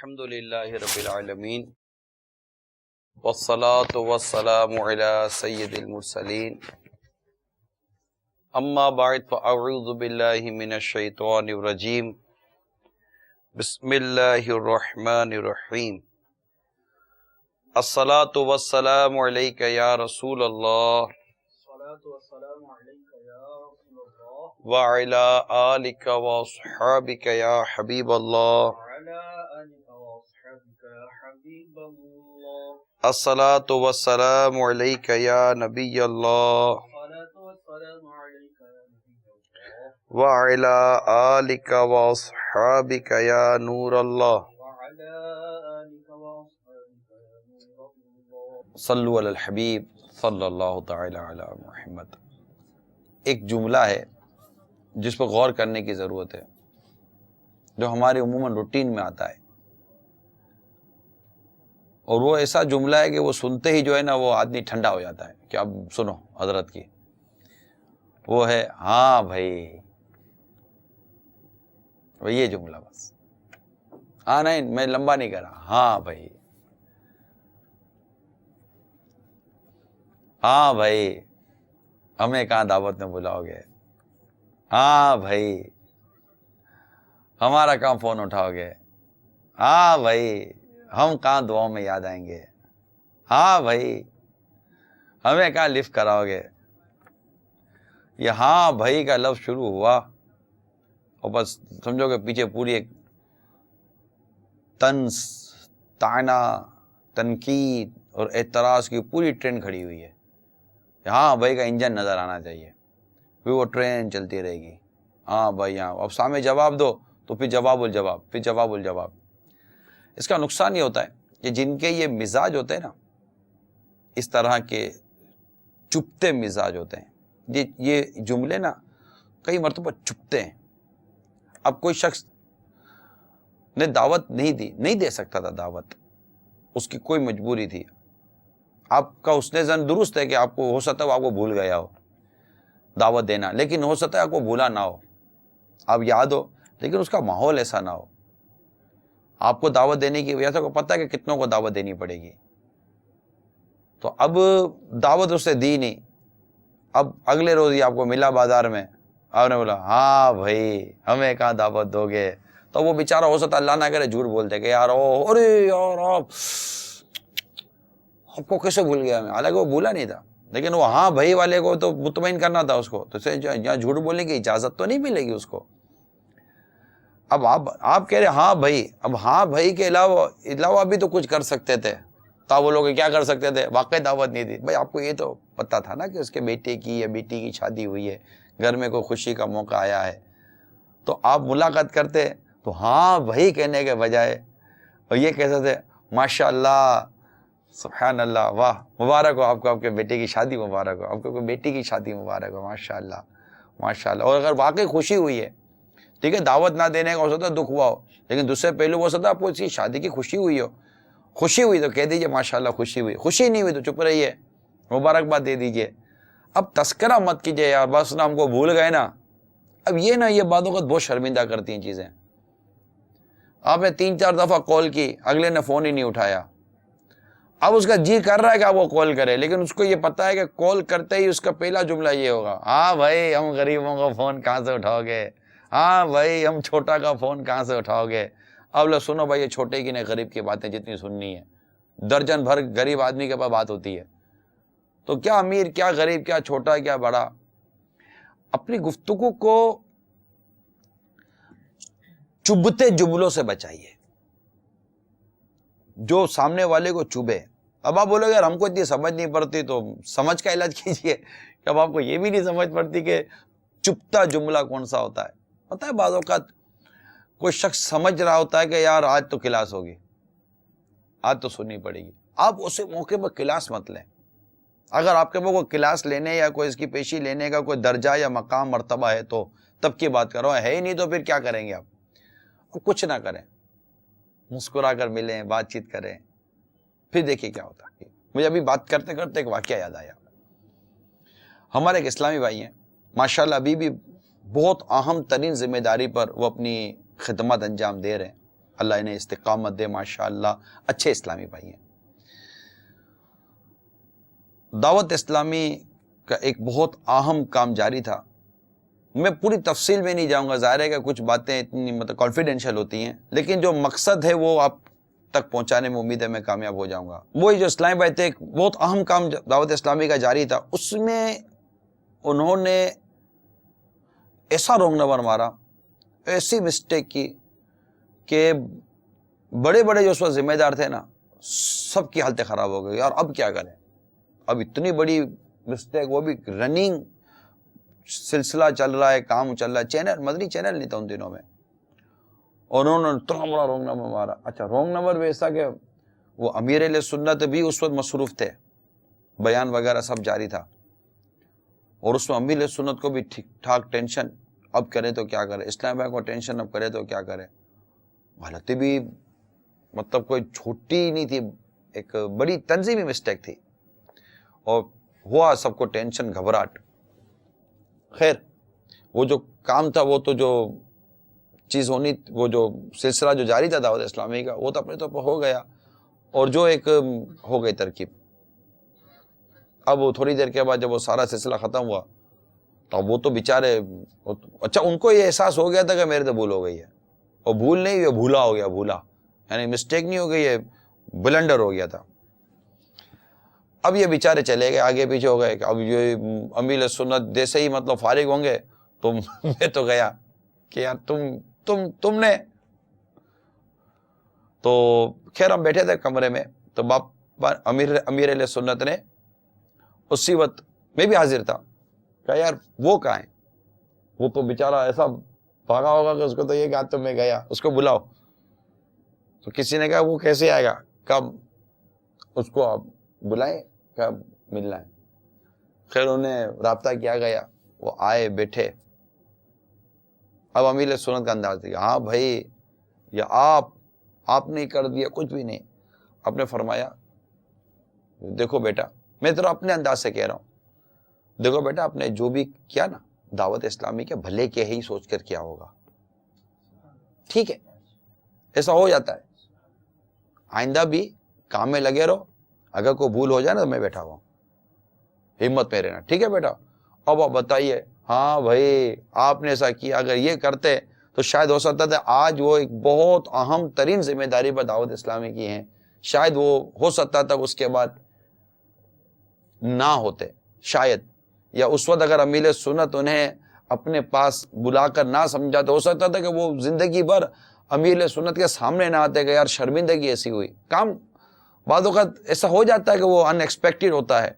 الحمد للہ رب العالمین والصلاة والسلام علی سید المرسلین اما بعد فاعوذ باللہ من الشیطان الرجیم بسم اللہ الرحمن الرحیم الصلاة والسلام علیک یا رسول اللہ وعلی آلک واصحابک یا حبیب اللہ الصلاة والسلام علیک یا نبی اللہ وعلی آلک واصحابک یا نور اللہ صلو علی الحبیب صلی اللہ تعالی علی محمد۔ ایک جملہ ہے جس پر غور کرنے کی ضرورت ہے، جو ہمارے عموماً روٹین میں آتا ہے، اور وہ ایسا جملہ ہے کہ وہ سنتے ہی جو ہے نا وہ آدمی ٹھنڈا ہو جاتا ہے کہ اب سنو حضرت کی، وہ ہے ہاں بھائی، یہ جملہ بس، ہاں نہیں میں لمبا نہیں کر رہا، ہاں بھائی، ہاں بھائی ہمیں کہاں دعوت میں بلاؤ گے، ہاں بھائی ہمارا کہاں فون اٹھاؤ گے، ہاں بھائی ہم کہاں دعاؤں میں یاد آئیں گے، ہاں بھائی ہمیں کہاں لفٹ کراؤ گے۔ یہ ہاں بھائی کا لفظ شروع ہوا اور بس سمجھو کہ پیچھے پوری ایک طنز، طعنہ، تنقید اور اعتراض کی پوری ٹرین کھڑی ہوئی ہے۔ ہاں بھائی کا انجن نظر آنا چاہیے، پھر وہ ٹرین چلتی رہے گی، ہاں بھائی ہاں، اب سامنے جواب دو تو پھر جواب الجواب، پھر جواب الجواب۔ اس کا نقصان یہ ہوتا ہے کہ جن کے یہ مزاج ہوتے ہیں نا، اس طرح کے چپتے مزاج ہوتے ہیں، یہ جملے نا کئی مرتبہ چپتے ہیں۔ اب کوئی شخص نے دعوت نہیں دی، نہیں دے سکتا تھا دعوت، اس کی کوئی مجبوری تھی، آپ کا اس نے زن درست ہے کہ آپ کو ہو سکتا ہے وہ آپ کو بھول گیا ہو دعوت دینا، لیکن ہو سکتا ہے آپ کو بھولا نہ ہو، آپ یاد ہو، لیکن اس کا ماحول ایسا نہ ہو۔ آپ کو دعوت دینے کی وجہ سے کو پتہ ہے کہ کتنوں کو دعوت دینی پڑے گی، تو اب دعوت اس سے دی نہیں، اب اگلے روز ہی آپ کو ملا بازار میں، آپ نے بولا ہاں بھائی ہمیں کہاں دعوت دو گے، تو وہ بیچارہ ہو سکتا اللہ نہ کرے جھوٹ بولتے کہ یار ارے یار آپ کو کیسے بھول گیا، میں حالانکہ وہ بھولا نہیں تھا، لیکن وہ ہاں بھائی والے کو تو مطمئن کرنا تھا اس کو، تو یہاں جھوٹ بولنے کی اجازت تو نہیں ملے گی اس کو۔ اب آپ کہہ رہے ہاں بھائی، اب ہاں بھائی کے علاوہ بھی تو کچھ کر سکتے تھے، تو وہ لوگ کیا کر سکتے تھے، واقعی دعوت نہیں دی بھائی، آپ کو یہ تو پتہ تھا نا کہ اس کے بیٹے کی یا بیٹی کی شادی ہوئی ہے، گھر میں کوئی خوشی کا موقع آیا ہے، تو آپ ملاقات کرتے تو ہاں بھائی کہنے کے بجائے اور یہ کہتے تھے ماشاء اللہ سبحان اللہ، واہ مبارک ہو آپ کو، آپ کے بیٹے کی شادی مبارک ہو، آپ کو بیٹی کی شادی مبارک ہو، ماشاء اللہ ماشاء اللہ۔ اور اگر واقعی خوشی ہوئی ہے، ٹھیک ہے دعوت نہ دینے کا ہو سکتا ہے دکھ ہوا ہو، لیکن دوسرے پہلو ہو سکتا ہے آپ کو اس کی شادی کی خوشی ہوئی ہو، خوشی ہوئی تو کہہ دیجئے ماشاء اللہ خوشی ہوئی، خوشی نہیں ہوئی تو چپ رہیے، مبارکباد دے دیجئے۔ اب تذکرہ مت کیجئے یار بس نا ہم کو بھول گئے نا۔ اب یہ نا یہ بعض اوقات بہت شرمندہ کرتی ہیں چیزیں، آپ نے 3-4 دفعہ کال کی، اگلے نے فون ہی نہیں اٹھایا، اب اس کا جی کر رہا ہے کہ آپ وہ کال کرے، لیکن اس کو یہ پتا ہے کہ کال کرتے ہی اس کا پہلا جملہ یہ ہوگا ہاں بھائی ہم غریبوں کا فون کہاں سے اٹھاؤ گے، ہاں بھائی ہم چھوٹا کا فون کہاں سے اٹھاؤ گے۔ اب لو سنو بھائی، یہ چھوٹے کی نہیں غریب کی باتیں جتنی سننی ہے، درجن بھر غریب آدمی کے پاس بات ہوتی ہے، تو کیا امیر کیا غریب کیا چھوٹا کیا بڑا، اپنی گفتگو کو چبھتے جملوں سے بچائیے جو سامنے والے کو چبھے۔ اب آپ بولو یار ہم کو اتنی سمجھ نہیں پڑتی، تو سمجھ کا علاج کیجئے کہ اب آپ کو یہ بھی نہیں سمجھ پڑتی کہ چپتا جملہ کون سا ہوتا ہے۔ پتہ ہے بعض اوقات کوئی شخص سمجھ رہا ہوتا ہے کہ یار آج تو کلاس ہوگی، آج تو سننی پڑے گی، آپ اسے موقع پر کلاس مت لیں۔ اگر آپ کے پاس کوئی کلاس لینے یا کوئی اس کی پیشی لینے کا کوئی درجہ یا مقام مرتبہ ہے تو تب کی بات کرو، ہے ہی نہیں تو پھر کیا کریں گے آپ؟ کچھ نہ کریں، مسکرا کر ملیں، بات چیت کریں، پھر دیکھیے کیا ہوتا ہے۔ مجھے ابھی بات کرتے کرتے ایک واقعہ یاد آیا۔ ہمارے ایک اسلامی بھائی ہیں ماشاءاللہ، ابھی بھی بہت اہم ترین ذمہ داری پر وہ اپنی خدمت انجام دے رہے ہیں، اللہ انہیں استقامت دے ماشاءاللہ، اچھے اسلامی بھائی ہیں۔ دعوت اسلامی کا ایک بہت اہم کام جاری تھا، میں پوری تفصیل میں نہیں جاؤں گا، ظاہر ہے کہ کچھ باتیں اتنی مطلب کانفیڈینشیل ہوتی ہیں، لیکن جو مقصد ہے وہ آپ تک پہنچانے میں امید ہے میں کامیاب ہو جاؤں گا۔ وہی جو اسلامی بھائی تھے، ایک بہت اہم کام دعوت اسلامی کا جاری تھا، اس میں انہوں نے ایسا رونگ نمبر مارا، ایسی مسٹیک کی کہ بڑے بڑے جو اس وقت ذمہ دار تھے نا، سب کی حالتیں خراب ہو گئی، اور اب کیا کریں، اب اتنی بڑی مسٹیک، وہ بھی رننگ سلسلہ چل رہا ہے، کام چل رہا ہے، چینل مدنی چینل نہیں تھا ان دنوں میں، اور انہوں نے اتنا بڑا رونگ نمبر مارا۔ اچھا، رونگ نمبر بھی ایسا کہ وہ امیر اہل سنت بھی اس وقت مصروف تھے، بیان وغیرہ سب جاری تھا، اور اس میں امیر اہل سنت کو بھی ٹھیک ٹھاک ٹینشن، اب کرے تو کیا کرے، اسلام بھائی کو ٹینشن اب کرے تو کیا کرے، غلطی بھی مطلب کوئی چھوٹی نہیں تھی، ایک بڑی تنظیمی مسٹیک تھی، اور ہوا سب کو ٹینشن، گھبراہٹ۔ خیر، وہ جو کام تھا، وہ تو جو چیز ہونی، وہ جو سلسلہ جو جاری تھا دعوت اسلامی کا، وہ تو اپنے طور پر ہو گیا، اور جو ایک ہو گئی ترکیب۔ اب وہ تھوڑی دیر کے بعد جب وہ سارا سلسلہ ختم ہوا تو وہ تو بیچارے، اچھا ان کو یہ احساس ہو گیا تھا کہ میرے تو بھول ہو گئی ہے، اور بھول نہیں، یہ بھولا ہو گیا، بھولا یعنی مسٹیک نہیں ہو گئی، یہ بلنڈر ہو گیا تھا۔ اب یہ بیچارے چلے گئے، آگے پیچھے ہو گئے، اب یہ امیر سنت جیسے ہی مطلب فارغ ہوں گے تو میں تو گیا کہ یار تم نے تو خیر ہم بیٹھے تھے کمرے میں، تو امیر علیہ سنت نے اسی وقت، میں بھی حاضر تھا، کہا یار وہ کہاں ہے، وہ تو بیچارہ ایسا بھاگا ہوگا کہ اس کو تو یہ کہا تو میں گیا، اس کو بلاؤ۔ تو کسی نے کہا وہ کیسے آئے گا، کب اس کو آپ بلائیں، کب ملنا ہے۔ خیر انہیں رابطہ کیا گیا، وہ آئے، بیٹھے۔ اب امیر سنت کا انداز دیا، ہاں بھائی، یا آپ نے کر دیا، کچھ بھی نہیں۔ آپ نے فرمایا دیکھو بیٹا، میں تیرا اپنے انداز سے کہہ رہا ہوں، دیکھو بیٹا، آپ نے جو بھی کیا نا دعوت اسلامی کے بھلے کے ہی سوچ کر کیا ہوگا، ٹھیک ہے، ایسا ہو جاتا ہے، آئندہ بھی کام میں لگے رہو، اگر کوئی بھول ہو جائے نا تو میں بیٹھا ہوا ہوں، ہمت میں رہنا، ٹھیک ہے بیٹا۔ اب آپ بتائیے، ہاں بھائی آپ نے ایسا کیا، اگر یہ کرتے تو شاید ہو سکتا تھا آج وہ ایک بہت اہم ترین ذمہ داری پر دعوت اسلامی کی ہیں، شاید وہ ہو سکتا تھا اس کے بعد نہ ہوتے، شاید، یا اس وقت اگر امیر سنت انہیں اپنے پاس بلا کر نہ سمجھا تو ہو سکتا تھا کہ وہ زندگی بھر امیر سنت کے سامنے نہ آتے کہ یار شرمندگی ایسی ہوئی۔ کام بعض اوقات ایسا ہو جاتا ہے کہ وہ ان ایکسپیکٹڈ ہوتا ہے،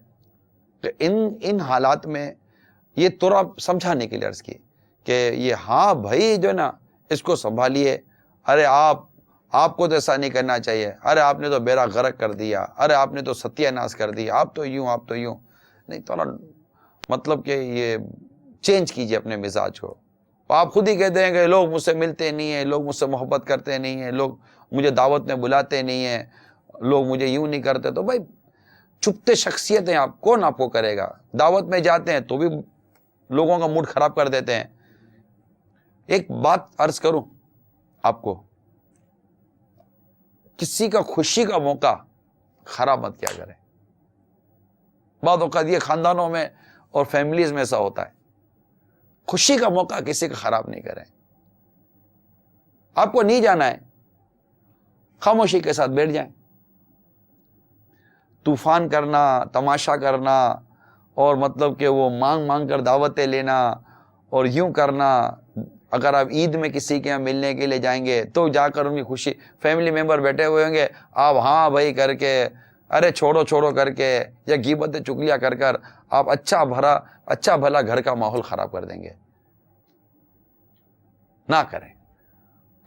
کہ ان حالات میں یہ تھوڑا سمجھانے کے لیے عرض کی کہ یہ ہاں بھائی جو نا اس کو سنبھالیے، ارے آپ کو تو ایسا نہیں کرنا چاہیے، ارے آپ نے تو بیڑا غرق کر دیا، ارے آپ نے تو ستیہ ناش کر دیا، آپ تو یوں نہیں، تھوڑا مطلب کہ یہ چینج کیجیے اپنے مزاج کو۔ آپ خود ہی کہتے ہیں کہ لوگ مجھ سے ملتے نہیں ہیں، لوگ مجھ سے محبت کرتے نہیں ہیں، لوگ مجھے دعوت میں بلاتے نہیں ہیں، لوگ مجھے یوں نہیں کرتے، تو بھائی چھپتے شخصیت ہیں آپ، کون آپ کو کرے گا؟ دعوت میں جاتے ہیں تو بھی لوگوں کا موڈ خراب کر دیتے ہیں۔ ایک بات عرض کروں آپ کو، کسی کا خوشی کا موقع خراب مت کیا کریں۔ بعض اوقات یہ خاندانوں میں اور فیملیز میں ایسا ہوتا ہے، خوشی کا موقع کسی کا خراب نہیں کریں۔ آپ کو نہیں جانا ہے، خاموشی کے ساتھ بیٹھ جائیں۔ طوفان کرنا، تماشا کرنا، اور مطلب کہ وہ مانگ کر دعوتیں لینا اور یوں کرنا، اگر آپ عید میں کسی کے یہاں ملنے کے لیے جائیں گے تو جا کر ان کی خوشی، فیملی ممبر بیٹھے ہوئے ہوں گے، آپ ہاں بھائی کر کے، ارے چھوڑو کر کے، یا غیبتیں چگلیاں کر آپ اچھا بھلا گھر کا ماحول خراب کر دیں گے۔ نہ کریں۔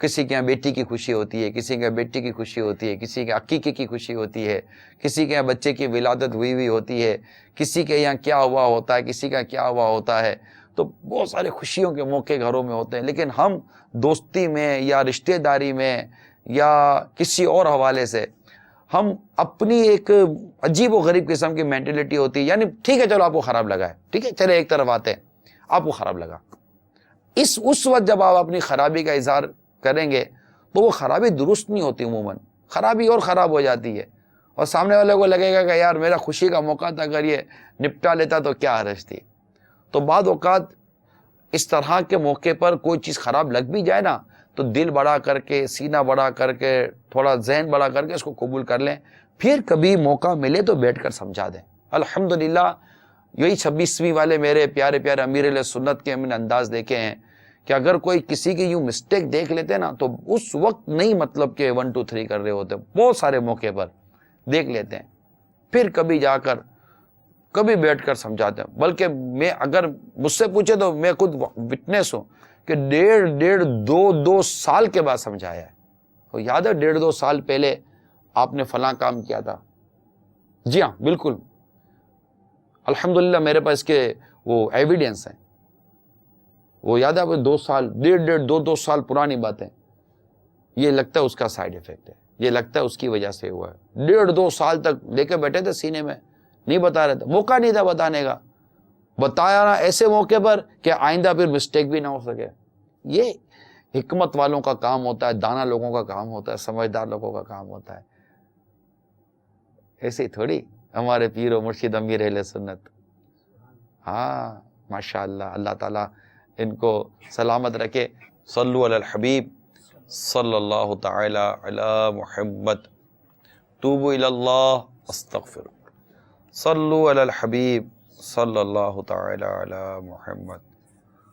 کسی کے یہاں بیٹی کی خوشی ہوتی ہے، کسی کے یہاں بیٹی کی خوشی ہوتی ہے، کسی کے عقیقے کی خوشی ہوتی ہے، کسی کے یہاں بچے کی ولادت ہوئی ہوتی ہے، کسی کے یہاں کیا ہوا ہوتا ہے، کسی کا کیا ہوا ہوتا ہے، تو بہت سارے خوشیوں کے موقع گھروں میں ہوتے ہیں، لیکن ہم دوستی میں یا رشتہ داری میں یا کسی اور حوالے سے ہم اپنی ایک عجیب و غریب قسم کی مینٹلٹی ہوتی ہے، یعنی ٹھیک ہے چلو آپ کو خراب لگا ہے، ٹھیک ہے چلے ایک طرف آتے ہیں، آپ کو خراب لگا، اس وقت جب آپ اپنی خرابی کا اظہار کریں گے تو وہ خرابی درست نہیں ہوتی، عموماً خرابی اور خراب ہو جاتی ہے، اور سامنے والے کو لگے گا کہ یار میرا خوشی کا موقع تھا، اگر یہ نپٹا لیتا تو کیا حرج تھی۔ تو بعض اوقات اس طرح کے موقع پر کوئی چیز خراب لگ بھی جائے نا تو دل بڑا کر کے، سینہ بڑا کر کے، تھوڑا ذہن بڑا کر کے اس کو قبول کر لیں، پھر کبھی موقع ملے تو بیٹھ کر سمجھا دیں۔ الحمدللہ یہی 26ویں والے میرے پیارے پیارے امیر اہل سنت کے ہم نے انداز دیکھے ہیں کہ اگر کوئی کسی کی یوں مسٹیک دیکھ لیتے نا تو اس وقت نہیں مطلب کہ 1 2 3 کر رہے ہوتے، بہت سارے موقع پر دیکھ لیتے ہیں، پھر کبھی جا کر کبھی بیٹھ کر سمجھاتے ہیں۔ بلکہ میں اگر مجھ سے پوچھے تو میں خود وٹنس ہوں کہ 1.5 سال کے بعد سمجھایا ہے۔ تو یاد ہے 1.5 سال پہلے آپ نے فلاں کام کیا تھا، جی ہاں بالکل، الحمدللہ میرے پاس اس کے وہ ایویڈنس ہیں، وہ یاد ہے آپ 2 سال 1.5 سال پرانی باتیں، یہ لگتا ہے اس کا سائیڈ افیکٹ ہے، یہ لگتا ہے اس کی وجہ سے ہوا ہے۔ 1.5 سال تک لے کے بیٹھے تھے سینے میں، نہیں بتا رہے تھے، موقع نہیں تھا بتانے کا، بتایا نا ایسے موقع پر کہ آئندہ پھر مسٹیک بھی نہ ہو سکے۔ یہ حکمت والوں کا کام ہوتا ہے، دانا لوگوں کا کام ہوتا ہے، سمجھدار لوگوں کا کام ہوتا ہے، ایسے ہی تھوڑی ہمارے پیر و مرشد امیر اہل سنت۔ ہاں ماشاءاللہ، اللہ تعالیٰ ان کو سلامت رکھے۔ صلو علی الحبیب صلی اللہ تعالی علی محمد، توبوا الی اللہ استغفر، صلو علی الحبیب صلی اللہ تعالی علی محمد۔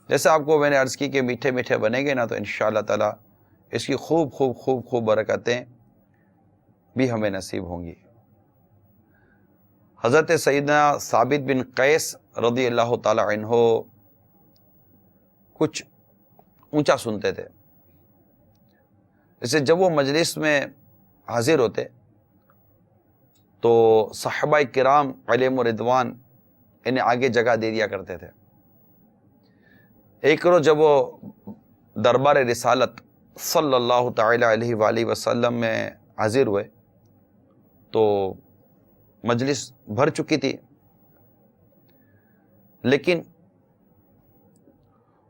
جیسے آپ کو میں نے عرض کی کہ میٹھے میٹھے بنے گے نا تو انشاءاللہ تعالیٰ اس کی خوب خوب خوب خوب برکتیں بھی ہمیں نصیب ہوں گی۔ حضرت سیدنا ثابت بن قیس رضی اللہ تعالی عنہ کچھ اونچا سنتے تھے، جیسے جب وہ مجلس میں حاضر ہوتے تو صحابہ کرام علیہم رضوان انہیں آگے جگہ دے دیا کرتے تھے۔ ایک روز جب وہ دربار رسالت صلی اللہ تعالی علیہ وآلہ وسلم میں حاضر ہوئے تو مجلس بھر چکی تھی، لیکن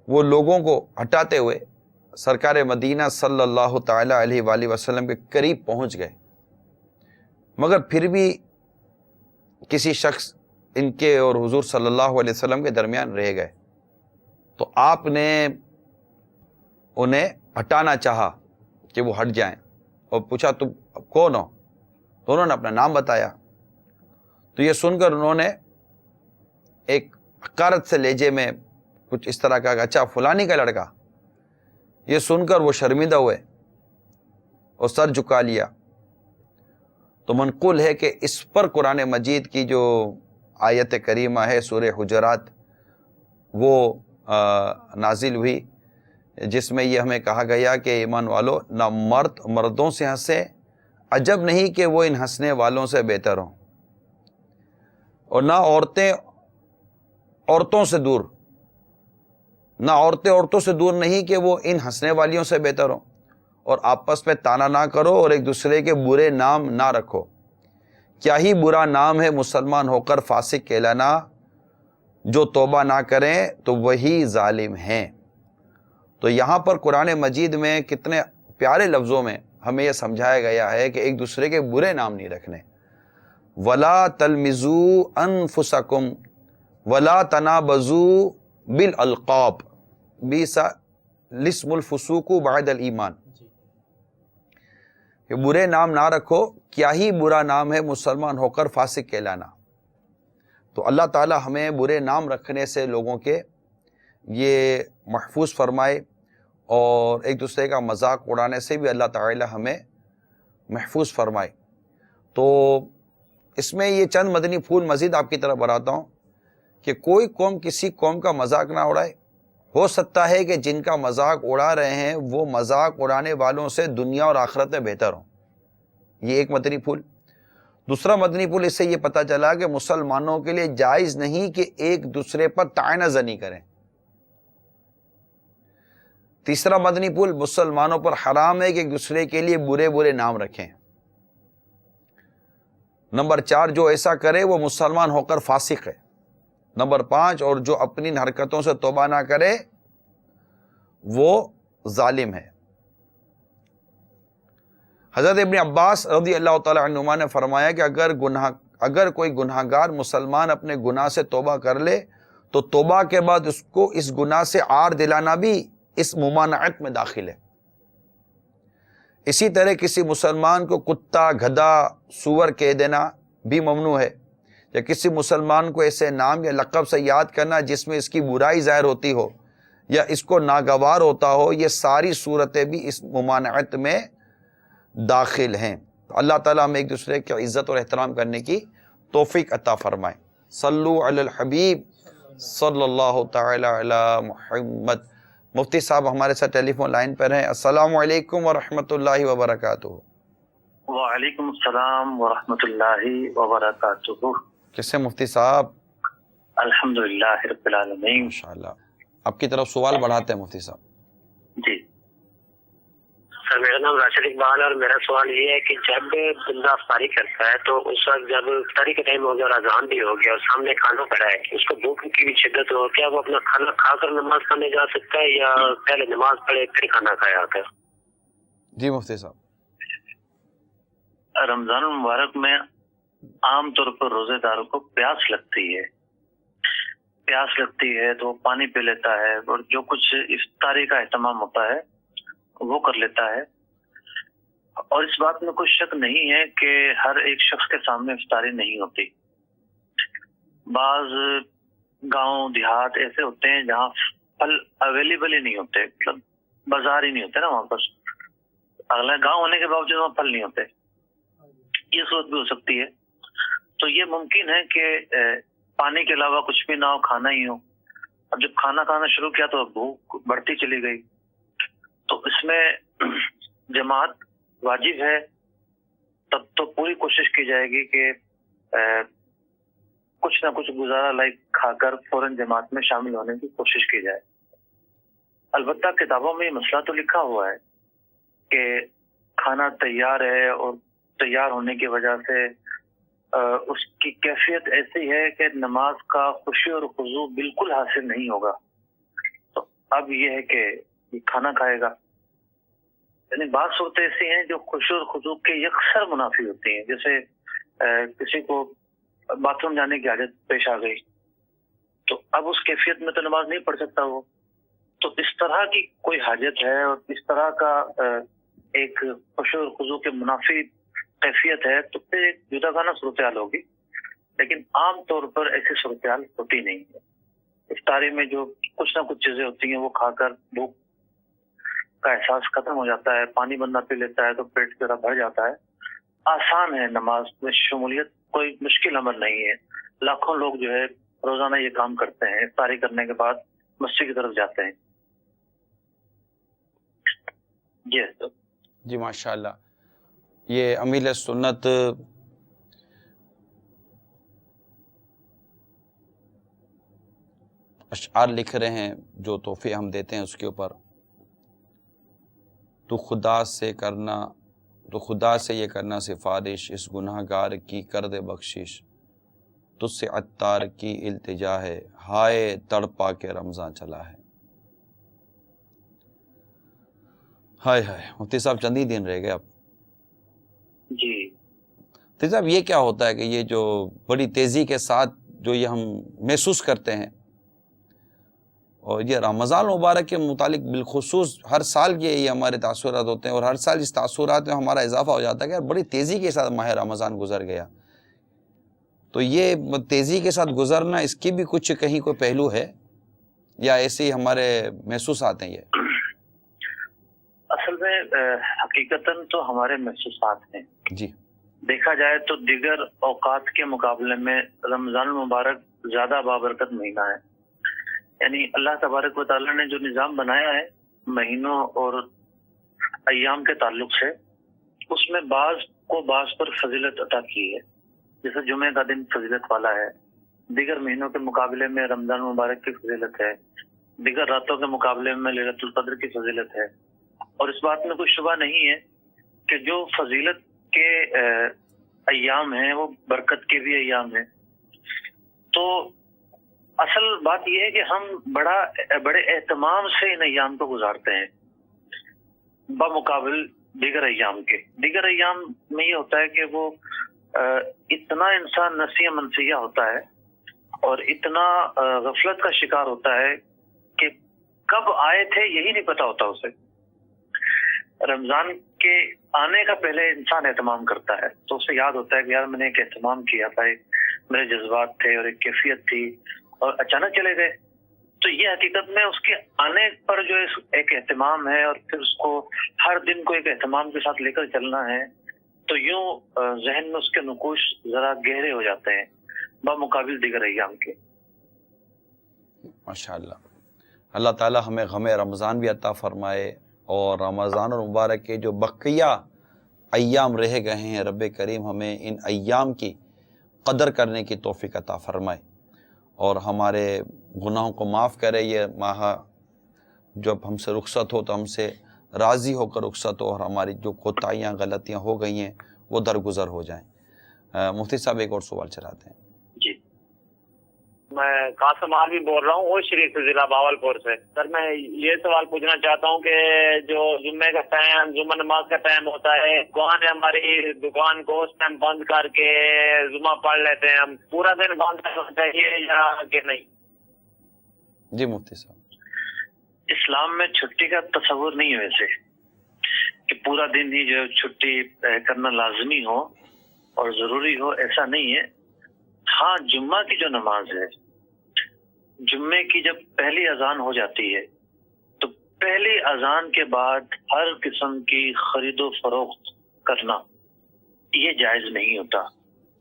وہ لوگوں کو ہٹاتے ہوئے سرکار مدینہ صلی اللہ تعالی علیہ وآلہ وسلم کے قریب پہنچ گئے، مگر پھر بھی کسی شخص ان کے اور حضور صلی اللہ علیہ وسلم کے درمیان رہ گئے، تو آپ نے انہیں ہٹانا چاہا کہ وہ ہٹ جائیں، اور پوچھا تم کون ہو؟ تو انہوں نے اپنا نام بتایا۔ تو یہ سن کر انہوں نے ایک حقارت سے لہجے میں کچھ اس طرح کہا کہ اچھا فلانی کا لڑکا۔ یہ سن کر وہ شرمندہ ہوئے اور سر جھکا لیا۔ تو منقول ہے کہ اس پر قرآن مجید کی جو آیت کریمہ ہے سورہ حجرات وہ نازل ہوئی، جس میں یہ ہمیں کہا گیا کہ ایمان والو نہ مرد مردوں سے ہنسے، عجب نہیں کہ وہ ان ہنسنے والوں سے بہتر ہوں، اور نہ عورتیں عورتوں سے دور، نہ عورتیں عورتوں سے دور نہیں کہ وہ ان ہنسنے والیوں سے بہتر ہوں، اور آپس میں تانا نہ کرو اور ایک دوسرے کے برے نام نہ رکھو، کیا ہی برا نام ہے مسلمان ہو کر فاسق کہلانا، جو توبہ نہ کریں تو وہی ظالم ہیں۔ تو یہاں پر قرآن مجید میں کتنے پیارے لفظوں میں ہمیں یہ سمجھایا گیا ہے کہ ایک دوسرے کے برے نام نہیں رکھنے۔ وَلَا تَلْمِزُوا أَنفُسَكُمْ وَلَا تَنَابَزُوا بِالْأَلْقَابِ بِئْسَ الاسم الفسوق بعد الایمان، کہ برے نام نہ رکھو، کیا ہی برا نام ہے مسلمان ہو کر فاسق کہلانا۔ تو اللہ تعالی ہمیں برے نام رکھنے سے لوگوں کے یہ محفوظ فرمائے، اور ایک دوسرے کا مذاق اڑانے سے بھی اللہ تعالی ہمیں محفوظ فرمائے۔ تو اس میں یہ چند مدنی پھول مزید آپ کی طرف بڑھاتا ہوں کہ کوئی قوم کسی قوم کا مذاق نہ اڑائے۔ ہو سکتا ہے کہ جن کا مذاق اڑا رہے ہیں وہ مذاق اڑانے والوں سے دنیا اور آخرت میں بہتر ہوں، یہ ایک مدنی پھول۔ دوسرا مدنی پھول اس سے یہ پتہ چلا کہ مسلمانوں کے لیے جائز نہیں کہ ایک دوسرے پر طعنہ زنی کریں۔ تیسرا مدنی پھول، مسلمانوں پر حرام ہے کہ ایک دوسرے کے لیے برے برے نام رکھیں۔ نمبر 4، جو ایسا کرے وہ مسلمان ہو کر فاسق ہے۔ نمبر 5، اور جو اپنی ان حرکتوں سے توبہ نہ کرے وہ ظالم ہے۔ حضرت ابن عباس رضی اللہ تعالی عنہما نے فرمایا کہ اگر کوئی گناہگار مسلمان اپنے گناہ سے توبہ کر لے تو توبہ کے بعد اس کو اس گناہ سے عار دلانا بھی اس ممانعت میں داخل ہے۔ اسی طرح کسی مسلمان کو کتا، گدھا، سور کہہ دینا بھی ممنوع ہے، یا کسی مسلمان کو ایسے نام یا لقب سے یاد کرنا جس میں اس کی برائی ظاہر ہوتی ہو یا اس کو ناگوار ہوتا ہو، یہ ساری صورتیں بھی اس ممانعت میں داخل ہیں۔ اللہ تعالیٰ ہمیں ایک دوسرے کی عزت اور احترام کرنے کی توفیق عطا فرمائے۔ صلو علی الحبیب صلی اللہ تعالی علی محمد۔ مفتی صاحب ہمارے ساتھ ٹیلی فون لائن پر ہیں۔ السلام علیکم ورحمۃ اللہ وبرکاتہ۔ وعلیکم السلام ورحمۃ اللہ وبرکاتہ۔ کیسے مفتی صاحب؟ الحمدللہ رب العالمین۔ ماشاءاللہ۔ آپ کی طرف سوال بڑھاتے ہیں مفتی صاحب۔ جی سر، میرا نام راشد اقبال ہے اور میرا سوال یہ ہے کہ جب بندہ افطاری کرتا ہے تو اس وقت جب افطاری کا ٹائم ہو گیا اور اذان بھی ہو گیا اور سامنے کھانا پڑا ہے، اس کو بھوک کی بھی شدت ہو، کیا وہ اپنا کھانا کھا کر نماز پڑھنے جا سکتا ہے یا پہلے نماز پڑھے پھر کھانا کھایا آ کر؟ جی مفتی صاحب۔ رمضان المبارک میں عام طور پر روزے داروں کو پیاس لگتی ہے، تو وہ پانی پی لیتا ہے اور جو کچھ افطاری کا اہتمام ہوتا ہے وہ کر لیتا ہے۔ اور اس بات میں کوئی شک نہیں ہے کہ ہر ایک شخص کے سامنے افطاری نہیں ہوتی۔ بعض گاؤں دیہات ایسے ہوتے ہیں جہاں پھل اویلیبل ہی نہیں ہوتے، مطلب بازار ہی نہیں ہوتے نا وہاں پر، اگلا گاؤں ہونے کے باوجود وہاں پھل نہیں ہوتے، یہ صورت بھی ہو سکتی ہے۔ تو یہ ممکن ہے کہ پانی کے علاوہ کچھ بھی نہ ہو، کھانا ہی ہو۔ اب جب کھانا کھانا شروع کیا تو بھوک بڑھتی چلی گئی، تو اس میں جماعت واجب ہے۔ تب تو پوری کوشش کی جائے گی کہ کچھ نہ کچھ گزارا لائق کھا کر فوراً جماعت میں شامل ہونے کی کوشش کی جائے۔ البتہ کتابوں میں یہ مسئلہ تو لکھا ہوا ہے کہ کھانا تیار ہے اور تیار ہونے کی وجہ سے اس کی کیفیت ایسی ہے کہ نماز کا خشوع اور خضوع بالکل حاصل نہیں ہوگا، تو اب یہ ہے کہ کھانا کھائے گا۔ یعنی بعض صورتیں ایسی ہیں جو خشوع اور خضوع کے یکسر منافی ہوتی ہیں، جیسے کسی کو باتھ روم جانے کی عادت پیش آ گئی تو اب اس کیفیت میں تو نماز نہیں پڑھ سکتا وہ، تو اس طرح کی کوئی حاجت ہے اور اس طرح کا ایک خشوع اور خضوع کے منافی کیفیت ہے تو پھر ایک جدا گانا صورتحال ہوگی، لیکن عام طور پر ایسی صورتحال ہوتی نہیں ہے۔ افطاری میں جو کچھ نہ کچھ چیزیں ہوتی ہیں وہ کھا کر بھوک کا احساس ختم ہو جاتا ہے، پانی بندہ پی لیتا ہے تو پیٹ ذرا بھر جاتا ہے۔ آسان ہے نماز میں شمولیت، کوئی مشکل امر نہیں ہے۔ لاکھوں لوگ جو ہے روزانہ یہ کام کرتے ہیں، افطاری کرنے کے بعد مسجد کی طرف جاتے ہیں۔ جی ماشاءاللہ۔ یہ امیر سنت اشعار لکھ رہے ہیں جو تحفے ہم دیتے ہیں اس کے اوپر، تو خدا سے یہ کرنا سفارش، اس گناہ گار کی کر دے بخشش، تجھ سے عطار کی التجا ہے، ہائے تڑپا کے رمضان چلا ہے۔ ہائے ہائے مفتی صاحب، چند ہی دن رہ گئے اب۔ جی مفتی صاحب، یہ کیا ہوتا ہے کہ یہ جو بڑی تیزی کے ساتھ جو یہ ہم محسوس کرتے ہیں، اور یہ رمضان مبارک کے متعلق بالخصوص ہر سال کے یہ ہمارے تاثرات ہوتے ہیں، اور ہر سال اس تاثرات میں ہمارا اضافہ ہو جاتا ہے کہ بڑی تیزی کے ساتھ ماہ رمضان گزر گیا، تو یہ تیزی کے ساتھ گزرنا، اس کی بھی کچھ کہیں کوئی پہلو ہے یا ایسے ہی ہمارے محسوسات ہیں؟ یہ اصل میں حقیقتاً تو ہمارے محسوسات ہیں۔ جی، دیکھا جائے تو دیگر اوقات کے مقابلے میں رمضان المبارک زیادہ بابرکت مہینہ ہے۔ یعنی اللہ تبارک و تعالیٰ نے جو نظام بنایا ہے مہینوں اور ایام کے تعلق سے، اس میں بعض کو بعض پر فضیلت عطا کی ہے۔ جیسے جمعہ کا دن فضیلت والا ہے، دیگر مہینوں کے مقابلے میں رمضان المبارک کی فضیلت ہے، دیگر راتوں کے مقابلے میں لیلۃ القدر کی فضیلت ہے۔ اور اس بات میں کوئی شبہ نہیں ہے کہ جو فضیلت کے ایام ہیں وہ برکت کے بھی ایام ہیں۔ تو اصل بات یہ ہے کہ ہم بڑے اہتمام سے ان ایام کو گزارتے ہیں بمقابل دیگر ایام کے. دیگر ایام میں یہ ہوتا ہے کہ وہ اتنا انسان نسیہ منسیہ ہوتا ہے اور اتنا غفلت کا شکار ہوتا ہے کہ کب آئے تھے یہی نہیں پتا ہوتا اسے. رمضان کے آنے کا پہلے انسان اہتمام کرتا ہے تو اسے یاد ہوتا ہے کہ یار میں نے ایک اہتمام کیا تھا, میرے جذبات تھے اور ایک کیفیت تھی, اور اچانک چلے گئے. تو یہ حقیقت میں اس کے آنے پر جو ایک اہتمام ہے اور پھر اس کو ہر دن کو ایک اہتمام کے ساتھ لے کر چلنا ہے, تو یوں ذہن میں اس کے نقوش ذرا گہرے ہو جاتے ہیں بمقابل دیگر ایام کے. ماشاءاللہ. اللہ تعالی ہمیں غم رمضان بھی عطا فرمائے, اور رمضان المبارک کے جو بقیہ ایام رہ گئے ہیں رب کریم ہمیں ان ایام کی قدر کرنے کی توفیق عطا فرمائے, اور ہمارے گناہوں کو معاف کرے. یہ ماہ جب ہم سے رخصت ہو تو ہم سے راضی ہو کر رخصت ہو, اور ہماری جو کوتاہیاں غلطیاں ہو گئی ہیں وہ درگزر ہو جائیں. مفتی صاحب ایک اور سوال چلاتے ہیں. جی, میں قاسم عالمی بول رہا ہوں وہ شریف سے, ضلع باولپور سے. سر میں یہ سوال پوچھنا چاہتا ہوں کہ جو جمعے کا ٹائم, جمعہ نماز کا ٹائم ہوتا ہے, دکان ہے ہماری, دکان کو اس ٹائم بند کر کے جمعہ پڑھ لیتے ہیں ہم, پورا دن بند کرنا چاہیے یا کہ نہیں؟ جی مفتی صاحب. اسلام میں چھٹی کا تصور نہیں ہے ویسے کہ پورا دن ہی جو چھٹی کرنا لازمی ہو اور ضروری ہو, ایسا نہیں ہے. ہاں, جمعہ کی جو نماز ہے, جمعے کی جب پہلی اذان ہو جاتی ہے تو پہلی اذان کے بعد ہر قسم کی خرید و فروخت کرنا یہ جائز نہیں ہوتا.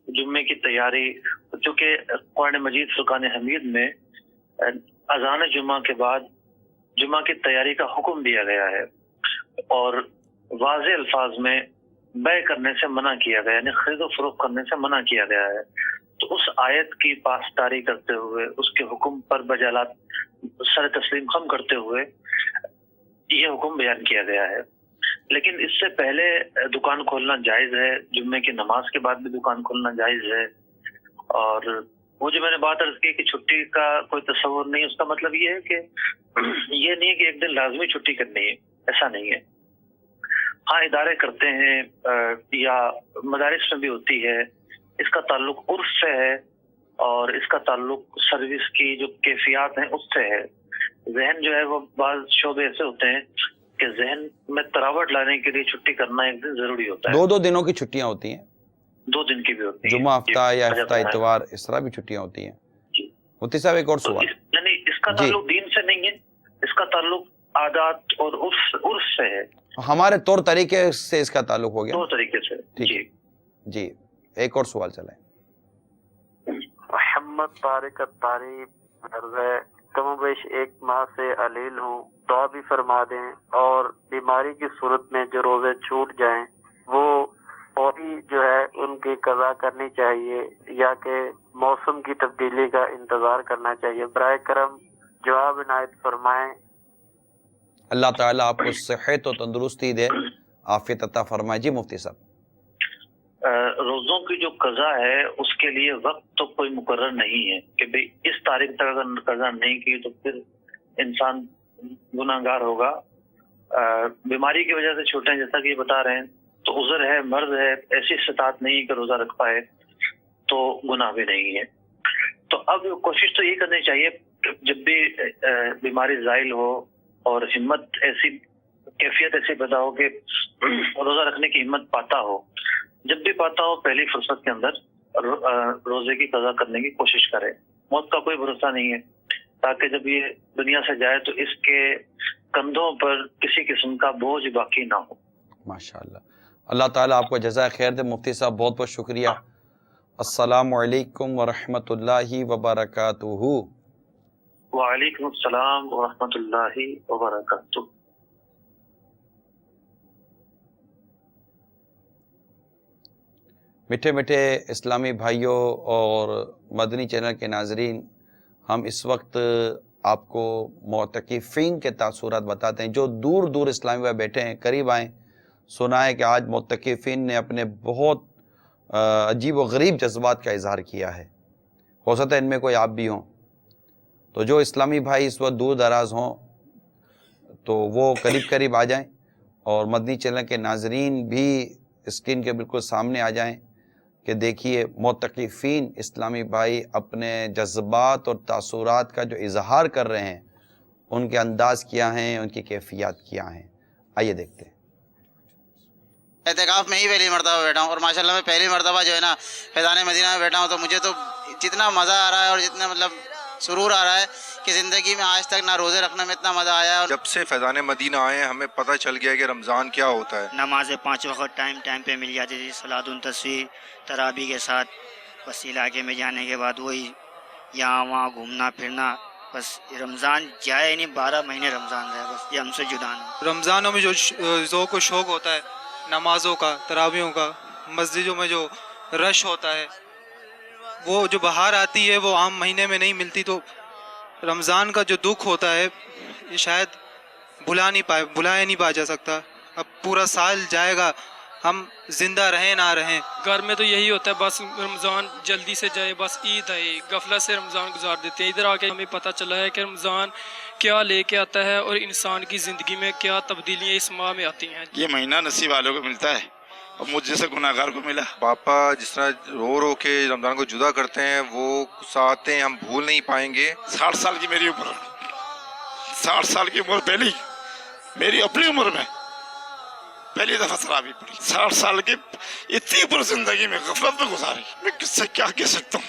جمعے کی تیاری, چونکہ قرآن مجید فرقان حمید میں اذان جمعہ کے بعد جمعہ کی تیاری کا حکم دیا گیا ہے, اور واضح الفاظ میں بیع کرنے سے منع کیا گیا, یعنی خرید و فروخت کرنے سے منع کیا گیا ہے. تو اس آیت کی پاسداری کرتے ہوئے, اس کے حکم پر بجالات سر تسلیم خم کرتے ہوئے یہ حکم بیان کیا گیا ہے. لیکن اس سے پہلے دکان کھولنا جائز ہے, جمعے کی نماز کے بعد بھی دکان کھولنا جائز ہے. اور وہ جو میں نے بات عرض کی کہ چھٹی کا کوئی تصور نہیں, اس کا مطلب یہ ہے کہ یہ نہیں ہے کہ ایک دن لازمی چھٹی کرنی ہے, ایسا نہیں ہے. ہاں, ادارے کرتے ہیں یا مدارس میں بھی ہوتی ہے, اس کا تعلق عرف سے ہے اور اس کا تعلق سروس کی جو کیفیات ہیں اس سے ہے. ذہن جو ہے وہ بعض شعبے ایسے ہوتے ہیں کہ ذہن میں تراوٹ لانے کے لیے چھٹی کرنا ایک دن ضروری ہوتا ہے. 2 دنوں کی چھٹیاں ہوتی ہیں, 2 دن کی بھی ہوتی ہیں, جمعہ ہفتہ یا ہفتہ اتوار, اس طرح بھی چھٹیاں ہوتی ہیں. مفتی صاحب ایک اور سوال. یعنی اس کا تعلق دین سے نہیں ہے, اس کا تعلق عادات اور عرف سے ہے, ہمارے طور طریقے سے اس کا تعلق ہو گیا. 2 طریقے سے. جی, ایک اور سوال چلائیں. محمد طارق الطاری عرض ہے, کم و بیش 1 ماہ سے علیل ہوں, دعا بھی فرما دیں, اور بیماری کی صورت میں جو روزے چھوٹ جائیں وہ فوری جو ہے ان کی قضا کرنی چاہیے یا کہ موسم کی تبدیلی کا انتظار کرنا چاہیے؟ برائے کرم جواب عنایت فرمائیں. اللہ تعالیٰ آپ کو صحت و تندرستی دے, عافیت عطا فرمائے. جی مفتی صاحب. روزوں کی جو قضا ہے اس کے لیے وقت تو کوئی مقرر نہیں ہے کہ بھئی اس تاریخ تک اگر قضا نہیں کی تو پھر انسان گناہگار ہوگا. بیماری کی وجہ سے چھوٹے ہیں جیسا کہ یہ بتا رہے ہیں, تو عذر ہے, مرض ہے, ایسی استطاعت نہیں کہ روزہ رکھ پائے تو گناہ بھی نہیں ہے. تو اب کوشش تو یہ کرنی چاہیے جب بھی بیماری زائل ہو اور ہمت ایسی, کیفیت ایسی پیدا ہو کہ روزہ رکھنے کی ہمت پاتا ہو, جب بھی پاتا ہو پہلی فرصت کے اندر روزے کی قضا کرنے کی کوشش کرے. موت کا کوئی بھروسہ نہیں ہے, تاکہ جب یہ دنیا سے جائے تو اس کے کندھوں پر کسی قسم کا بوجھ باقی نہ ہو. ماشاءاللہ. اللہ تعالیٰ آپ کو جزائے خیر دے. مفتی صاحب بہت بہت شکریہ. السلام علیکم ورحمۃ اللہ وبرکاتہ. وعلیکم السلام ورحمۃ اللہ وبرکاتہ. میٹھے میٹھے اسلامی بھائیوں اور مدنی چینل کے ناظرین, ہم اس وقت آپ کو معتکفین کے تاثرات بتاتے ہیں. جو دور دور اسلامی بھائی بیٹھے ہیں, قریب آئیں. سنا ہے کہ آج معتکفین نے اپنے بہت عجیب و غریب جذبات کا اظہار کیا ہے. ہو سکتا ہے ان میں کوئی آپ بھی ہوں. تو جو اسلامی بھائی اس وقت دور دراز ہوں تو وہ قریب قریب آ جائیں اور مدنی چینل کے ناظرین بھی اسکرین کے بالکل سامنے آ جائیں کہ دیکھیے معتکفین اسلامی بھائی اپنے جذبات اور تاثرات کا جو اظہار کر رہے ہیں، ان کے انداز کیا ہیں، ان کی کیفیات کیا ہیں. آئیے دیکھتے ہیں. اعتکاف میں ہی پہلی مرتبہ بیٹھا ہوں اور ماشاءاللہ میں پہلی مرتبہ جو ہے نا فیضان مدینہ میں بیٹھا ہوں، تو مجھے تو جتنا مزہ آ رہا ہے اور جتنا مطلب سرور آ رہا ہے کہ زندگی میں آج تک نہ روزے رکھنے میں اتنا مزہ آیا ہے. جب سے فیضان مدینہ آئے ہیں ہمیں پتہ چل گیا کہ رمضان کیا ہوتا ہے. نمازیں 5 وقت ٹائم پہ مل جاتی تھی، صلاۃ التصویر تراویح کے ساتھ. بس علاقے میں جانے کے بعد وہی یہاں وہاں گھومنا پھرنا. بس رمضان جائے نہیں، 12 مہینے رمضان رہے، بس یہ ہم سے جدا نہیں. رمضانوں میں جو ذوق و شوق ہوتا ہے نمازوں کا، تراویحوں کا، مسجدوں میں جو رش ہوتا ہے، وہ جو بہار آتی ہے وہ عام مہینے میں نہیں ملتی. تو رمضان کا جو دکھ ہوتا ہے یہ شاید بلایا نہیں پایا جا سکتا. اب پورا سال جائے گا، ہم زندہ رہیں نہ رہیں. گھر میں تو یہی ہوتا ہے، بس رمضان جلدی سے جائے، بس عید ہے، غفلت سے رمضان گزار دیتے ہیں. ادھر آ کے ہمیں پتہ چلا ہے کہ رمضان کیا لے کے آتا ہے اور انسان کی زندگی میں کیا تبدیلیاں اس ماہ میں آتی ہیں. یہ مہینہ نصیب والوں کو ملتا ہے اور مجھ جیسے گناہ گار کو ملا. پاپا جس طرح رو کے رمضان کو جدا کرتے ہیں وہ ساتیں ہم بھول نہیں پائیں گے. 60 سال کی میری عمر، 60 سال کی عمر پہلی میری اپنی عمر میں پہلی دفعہ تراویح پڑھی. 60 سال کی اتنی عمر زندگی میں غفلت میں گزاری. میں کس سے کیا کہہ سکتا ہوں؟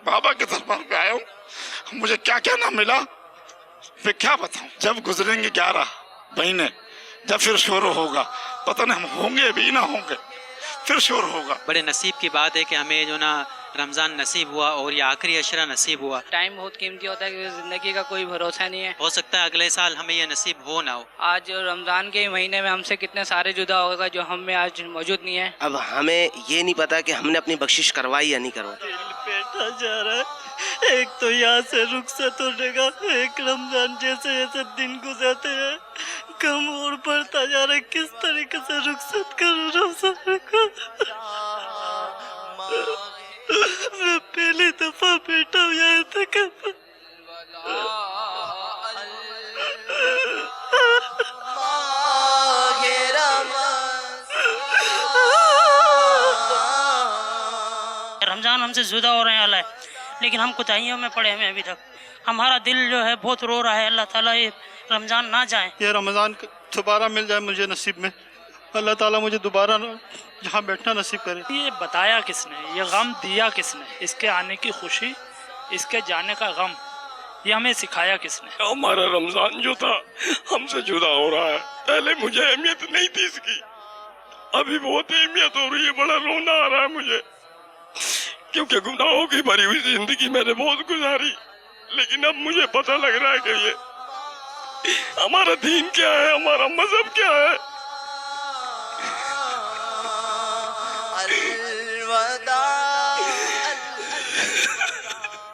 بابا کے دربار پہ آیا ہوں، مجھے کیا کیا نہ ملا میں کیا بتاؤں. جب گزریں گے 11 مہینے، جب پھر شروع ہوگا، پتہ نہیں ہم ہوں گے بھی نہ ہوں گے، پھر شروع ہوگا. بڑے نصیب کی بات ہے کہ ہمیں جو نا رمضان نصیب ہوا اور یہ آخری عشرہ نصیب ہوا. ٹائم بہت قیمتی ہوتا ہے کیونکہ زندگی کا کوئی بھروسہ نہیں ہے. ہو سکتا ہے اگلے سال ہمیں یہ نصیب ہو نہ ہو. آج رمضان کے مہینے میں ہم سے کتنے سارے جدا ہوگا جو ہم میں آج موجود نہیں ہے. اب ہمیں یہ نہیں پتا کہ ہم نے اپنی بخشش کروائی یا نہیں کروائی. دل بیٹھا جا رہا ہے، ایک تو یہاں سے رخصت ہونے کا، ایک رمضان جیسے جیسے دن گزرتے ہیں کم اور بڑھتا جا رہا ہے. کس طریقے سے رخصت کروں رمضان کو. میں پہلی دفعہ بیٹھا ہوں یہاں تک. رمضان ہم سے جدا ہو رہے ہیں اللہ، لیکن ہم کوتاہیوں میں پڑے ہوئے ابھی تک. ہمارا دل جو ہے بہت رو رہا ہے. اللہ تعالیٰ یہ رمضان نہ جائے. یہ رمضان دوبارہ مل جائے مجھے نصیب میں. اللہ تعالیٰ مجھے دوبارہ جہاں بیٹھنا نصیب کرے. یہ بتایا کس نے، یہ غم دیا کس نے، اس کے آنے کی خوشی، اس کے جانے کا غم، یہ ہمیں سکھایا کس نے. ہمارا رمضان جو تھا ہم سے جدا ہو رہا ہے. پہلے مجھے اہمیت نہیں تھی اس کی، ابھی بہت اہمیت ہو رہی ہے. بڑا رونا آ رہا ہے مجھے کیونکہ گناہوں کی بھری ہوئی زندگی میں نے بہت گزاری. لیکن اب مجھے پتہ لگ رہا ہے کہ یہ ہمارا دین کیا ہے، ہمارا مذہب کیا ہے.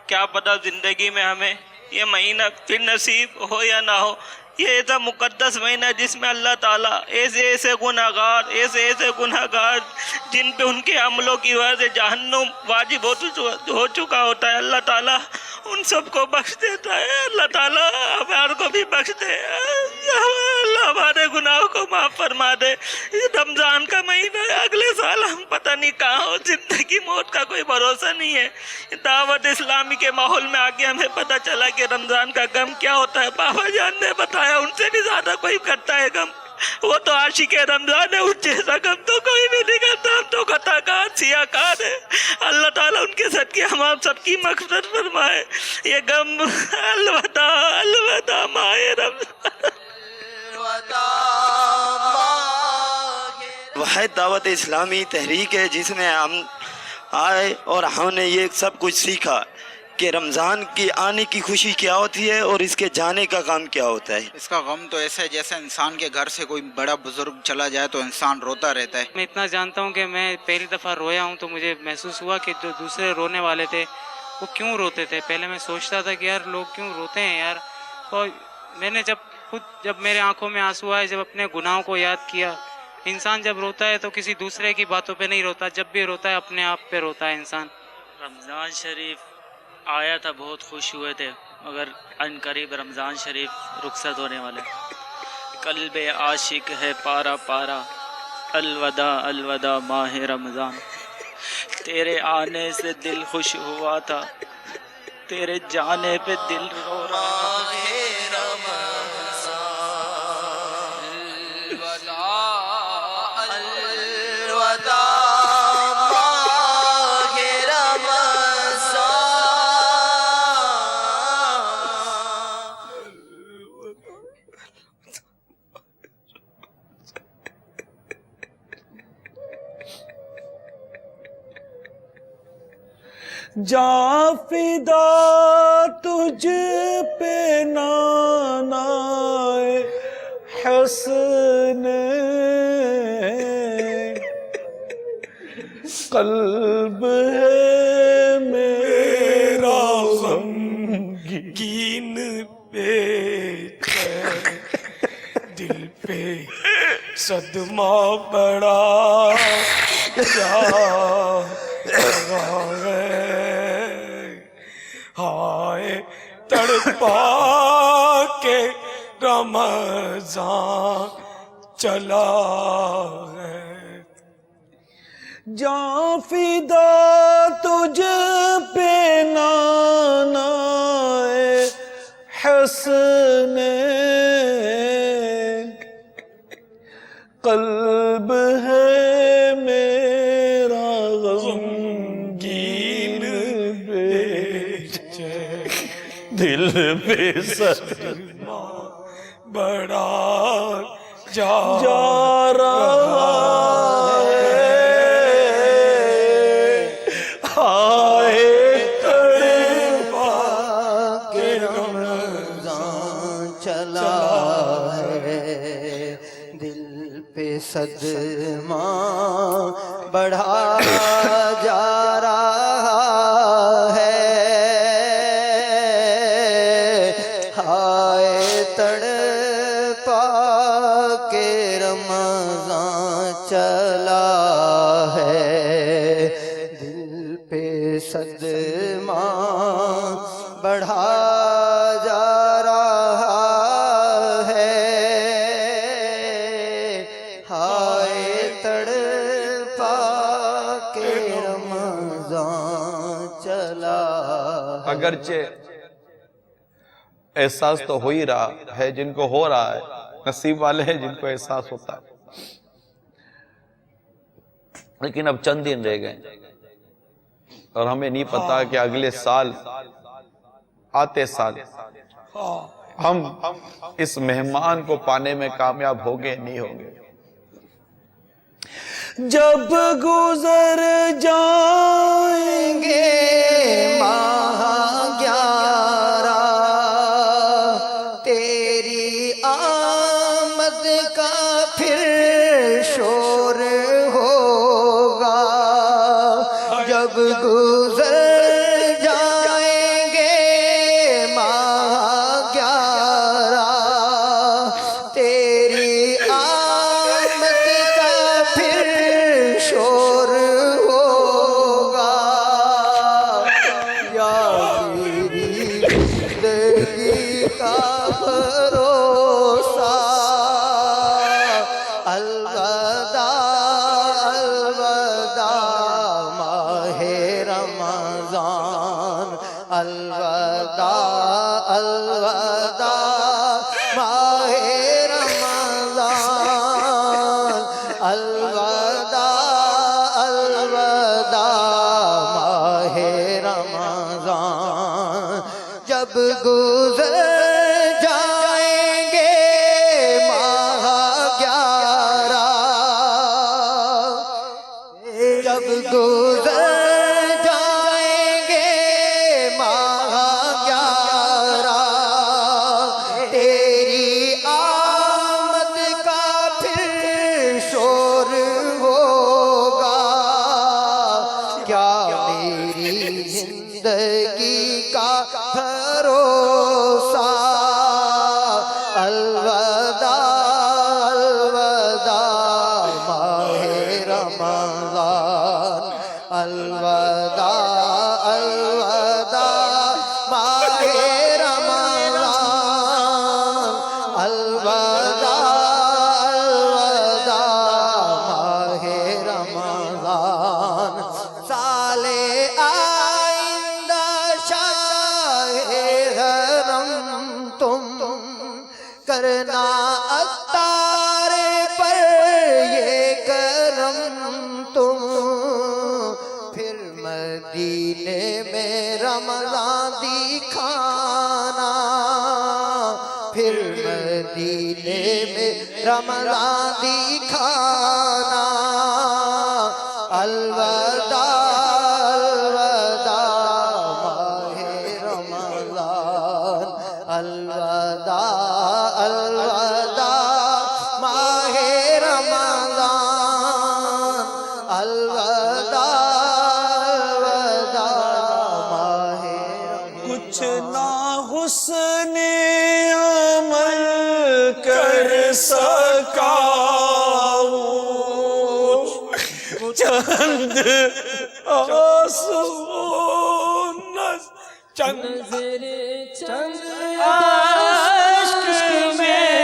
کیا پتہ زندگی میں ہمیں یہ مہینہ پھر نصیب ہو یا نہ ہو. یہ ایسا مقدس مہینہ جس میں اللہ تعالیٰ ایسے گناہ گار جن پہ ان کے عملوں کی وجہ سے جہنم واجب ہو چکا ہوتا ہے، اللہ تعالیٰ ان سب کو بخش دیتا ہے. اللہ تعالیٰ ہمارے کو بھی بخش دے. اللہ ہمارے گناہوں کو معاف فرما دے. رمضان کا مہینہ ہے، اگلے سال ہم پتہ نہیں کہاں ہو. زندگی موت کا کوئی بھروسہ نہیں ہے. دعوت اسلامی کے ماحول میں آگے ہمیں پتہ چلا کہ رمضان کا غم کیا ہوتا ہے. بابا جان نے بتایا ان سے بھی زیادہ کوئی کرتا ہے غم. وہ تو عاشق رمضان ہے، اس جیسا غم تو کوئی بھی نہیں کرتا. ہم تو خطا کار سیاہ کار ہے. اللہ تعالیٰ ان کے صدقے ہم آپ سب کی مغفرت فرمائے. یہ غم الوداع ماہ رمضان. واحد دعوت اسلامی تحریک ہے جس میں ہم آئے اور ہم نے یہ سب کچھ سیکھا کہ رمضان کی آنے کی خوشی کیا ہوتی ہے اور اس کے جانے کا غم کیا ہوتا ہے. اس کا غم تو ایسا ہے جیسے انسان کے گھر سے کوئی بڑا بزرگ چلا جائے تو انسان روتا رہتا ہے. میں اتنا جانتا ہوں کہ میں پہلی دفعہ رویا ہوں تو مجھے محسوس ہوا کہ جو دوسرے رونے والے تھے وہ کیوں روتے تھے. پہلے میں سوچتا تھا کہ یار لوگ کیوں روتے ہیں یار. اور میں نے جب میرے آنکھوں میں آنسو آئے، جب اپنے گناہوں کو یاد کیا. انسان جب روتا ہے تو کسی دوسرے کی باتوں پہ نہیں روتا، جب بھی روتا ہے اپنے آپ پہ روتا ہے انسان. رمضان شریف آیا تھا، بہت خوش ہوئے تھے، مگر ان قریب رمضان شریف رخصت ہونے والے. قلب عاشق ہے پارا پارا، الوداع الوداع ماہ رمضان. تیرے آنے سے دل خوش ہوا تھا، تیرے جانے پہ دل رو رہا ہے. جاں فدا تجھ پہ نانا حسن، قلب ہے میرا غمگین پہ دل پہ صدمہ بڑا جا رہا ہے، ہائے تڑپا کے رمضان چلا ہے. جاں فدا تجھ پہ نانا حسن، قلب ہے میرا غمگین بے چین، دل پہ صدمہ بڑا جا رہا ہے، ہائے تڑپا کے رمضان چلا ہے، دل پہ صدمہ بڑھا جا رہا ہے، ہائے تڑپا کے رمضان چلا ہے، دل پہ صدمہ بڑھا جا رہا ہے، ہائے تڑپا کے رمضان چلا. اگرچہ احساس تو ہو ہی رہا ہے، جن کو ہو رہا ہے نصیب والے ہیں جن کو احساس ہوتا ہے، لیکن اب چند دن رہ گئے اور ہمیں نہیں پتا کہ اگلے سال آتے سال ہم اس مہمان کو پانے میں کامیاب ہوگے نہیں ہوگے. جب گزر جائیں گے ماہ 11 تیری آمد کا پھر شور ہوگا، جب گزر جائیں گے ماہ 11 تیری آمد کا پھر شور ہوگا، یا میری زندگی کا بھروسہ، الوداع الوداع ماہ رمضان، الوداع الوداع ماہ رمضان، الوداع الوداع ماہ رمضان، جب گزر جائیں گے ماہ 11 جب گزر جائیں گے ماہ 11 تیری آمد کا پھر شور ہوگا، کیا میری زندگی کا بھروسہ کرم تم کرنا اتار پر یہ کرم تم، پھر مدینے میں رمضان دکھانا، پھر مدینے میں رمضان دکھانا، الوداع الوداع ماہ رمضان، الوداع الوداع ماہ رمضان، الوداع الوداع ماہ رمضان۔ کچھ نہ حسن عمل کر سکا چند آنسو چند عشق میں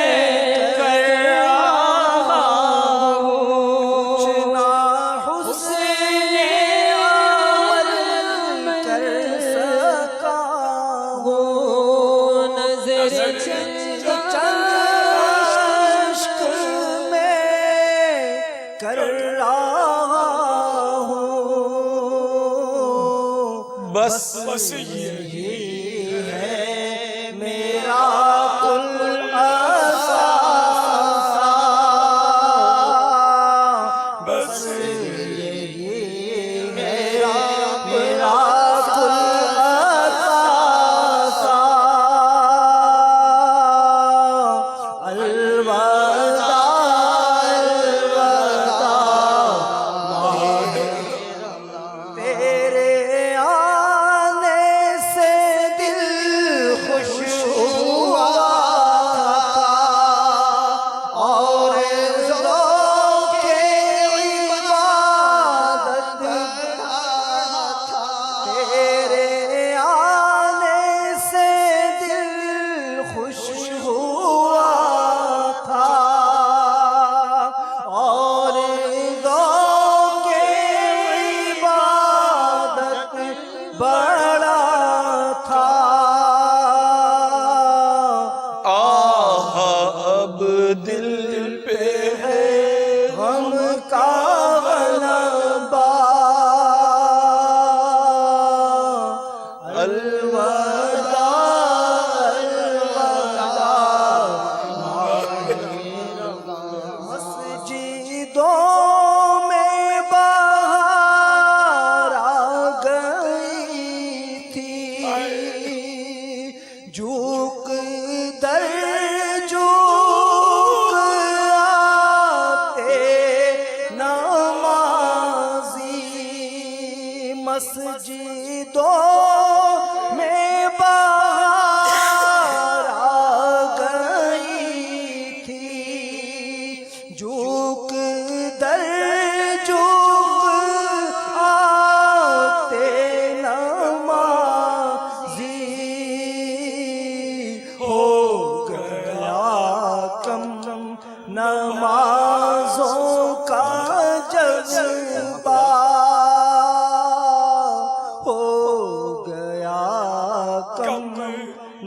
کر رہا ہوں، کچھ نہ حسن عمل کر سکا ہوں، نظر چند عشق میں کر رہا ہوں، بس یہی ہے میرا کل اثاثہ، بس یہی ہے میرا کل اثاثہ، الوداع الوداع ماہ رمضان، تیرے آنے سے دل خوش ہوا تھا، اور ذوق عبادت بڑھا تھا، تیرے آنے سے دل خوش ہوا تھا، اور ذوق عبادت بڑا تھا، آہ اب دل پہ ہے غم کا غلبہ، الوداع الوداع ماہ رمضان، مسجدوں میں بہار آ گئی تھی، جھوک در جھوک آتے نمازی، مسجدوں میں بہار آ گئی تھی، جھوک در جھوک آتے نمازی، ہو گیا کم نمازوں کا جذبہ، ہو گیا کم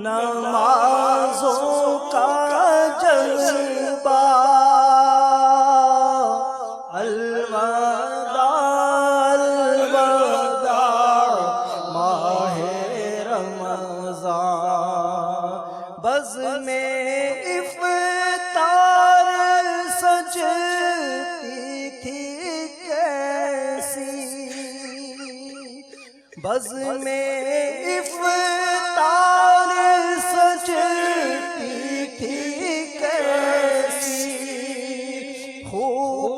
نمازوں کا جذبہ، الوداع الوداع ماہ رمضان، بز میں افطار سجتی تھی کیسی، بز میں افطار سجتی تھی کیسی، خوب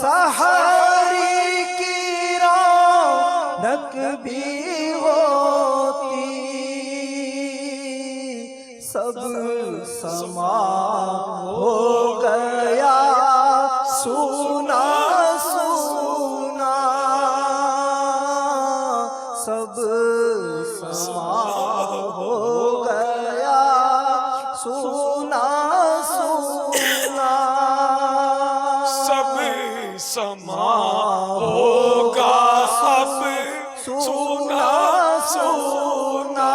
سحری کی رونق بھی ہوتی، سب سما ہو گیا سونا سونا، سب سما ہو گیا سونا سونا، سب سما ہوگا سب سونا سونا،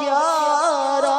11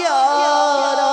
11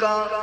کا